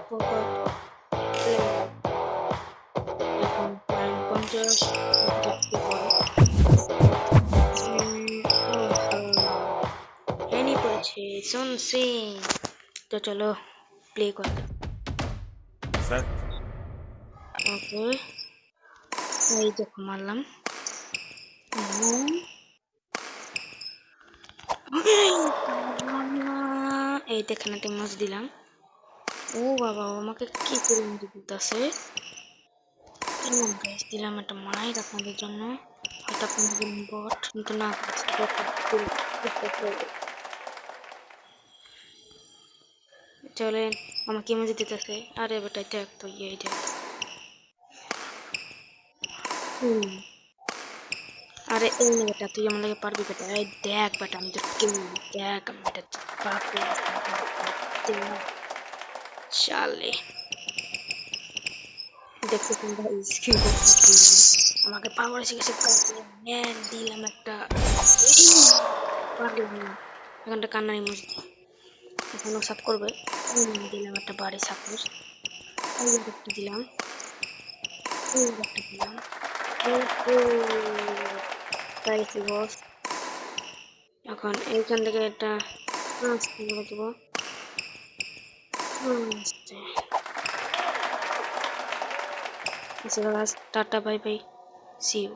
Forgot player এখন point 50 একটু পরে হ্যানি পড়েছে সুন সিং তো চলো প্লে করা যাক Set. ওকে এই দেখো মারলাম এই দেখেন একটা মাছ দিলাম ও বাবা ও আমাকে কি করে দিতেছে দিলাম একটা মাইক আপনাদের জন্য হয়তো আপনাদের বট কিন্তু না চলেন আমাকে ইমোজি দিতেছে আরে বেটা দেখ তো এই দেখ আরে এই না বেটা তুই আমার লাগে পারবি বেটা এই দেখ বেটা আমি তো কেউ দেখ আমি এটা পারবো শালে দেখতে তোমরা স্কিল আমাকে পাওয়ার শিখেছে ম্যান দিলাম একটা পারলাম না এখানটা কান্নার ইমোজি এখনো সাপ করবে দিলাম একটা বাড়ি সাপোজ এই একটা দিলাম এই একটা দিলাম পাইছি বস এখন এইখান থেকে একটা করে দেবো tata bye bye see you